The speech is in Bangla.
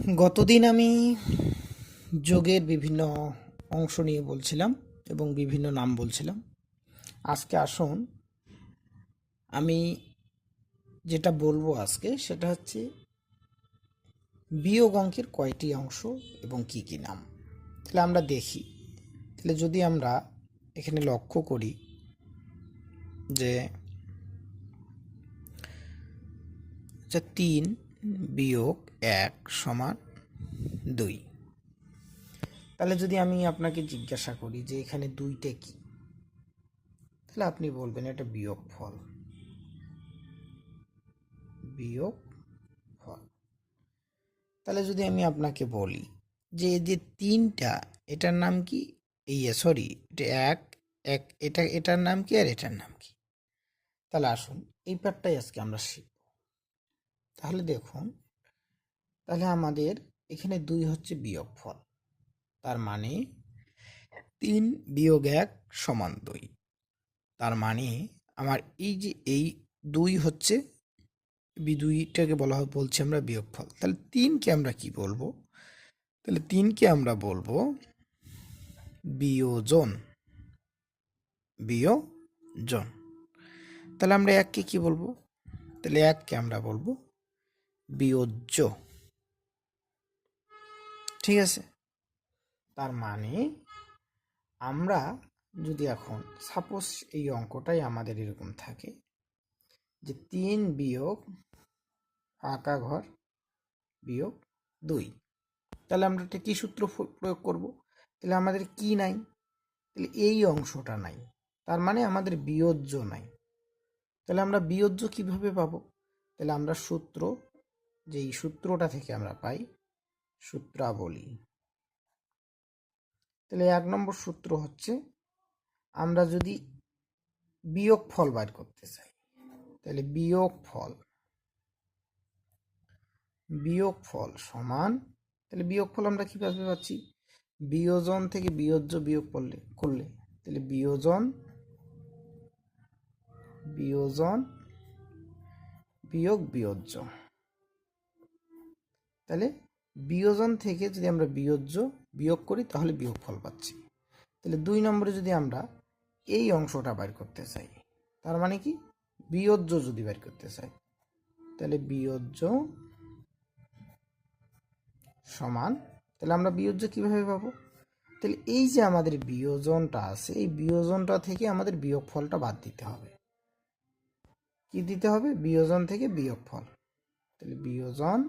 গতদিন আমি যোগের বিভিন্ন অংশ নিয়ে বলছিলাম এবং বিভিন্ন নাম বলছিলাম। আজকে আসুন আমি যেটা বলবো আজকে সেটা হচ্ছে বিয়োগ অঙ্কের কয়টি অংশ এবং কি কি নাম। তাহলে আমরা দেখি, তাহলে যদি আমরা এখানে লক্ষ্য করি যে 3 বিয়োগ 1 সমান 2। তাহলে যদি আমি আপনাকে জিজ্ঞাসা করি যে এখানে 2টা কি, তাহলে আপনি বলবেন এটা বিয়োগ ফল। বিয়োগ ফল। তাহলে যদি আমি আপনাকে বলি যে এই যে 3টা, এটার নাম কি? সরি, এটা এক এক, এটার নাম কি আর এটার নাম কি? তাহলে আসুন এই পার্টটাই আজকে আমরা শিখব। তাহলে দেখুন, তাহলে আমাদের এখানে 2 হচ্ছে বিয়োগ ফল, তার মানে 3 বিয়োগ 1 সমান 2। তার মানে আমার এই যে এই 2 হচ্ছে দুইটাকে বলছি আমরা বিয়োগফল। তাহলে 3কে আমরা কি বলবো? তাহলে 3কে আমরা বলবো বিয়োজন। বিয়োজন। তাহলে আমরা 1কে কি বলবো? তাহলে 1কে আমরা বলবো বিয়োজ্য। ঠিক আছে? তার মানে আমরা যদি এখন সাপোজ এই অঙ্কটাই আমাদের এরকম থাকে যে 3 বিয়োগ ফাঁকা ঘর বিয়োগ 2, তাহলে আমরা একটা কি সূত্র প্রয়োগ করব? তাহলে আমাদের কি নাই? তাহলে এই অংশটা নাই, তার মানে আমাদের বিয়োজ্য নাই। তাহলে আমরা বিয়োজ্য কিভাবে পাবো? তাহলে আমরা সূত্র, যে এই সূত্রটা থেকে আমরা পাই সূত্রাবলী। তাহলে 1 নম্বর সূত্র হচ্ছে, আমরা যদি বিয়োগ ফল বার করতে চাই, তাহলে বিয়োগ ফল সমান, তাহলে বিয়োগ ফল আমরা কিভাবে পাচ্ছি? বিয়োজন থেকে বিয়োজ্য বিয়োগ করলে তাহলে বিয়োজন বিয়োগ বিয়োজ্য। তাহলে বিয়োজন থেকে যদি আমরা বিয়োজ্য বিয়োগ করি তাহলে বিয়োগ ফল পাচ্ছি। তাহলে 2 নম্বরে যদি আমরা এই অংশটা বের করতে চাই, তার মানে কি বিয়োজ্য যদি বের করতে চাই, তাহলে বিয়োজ্য সমান, তাহলে আমরা বিয়োজ্য কিভাবে পাবো? তাহলে এই যে আমাদের বিয়োজনটা আছে, এই বিয়োজনটা থেকে আমাদের বিয়োগ ফলটা বাদ দিতে হবে। কি দিতে হবে? বিয়োজন থেকে বিয়োগ ফল। তাহলে বিয়োজন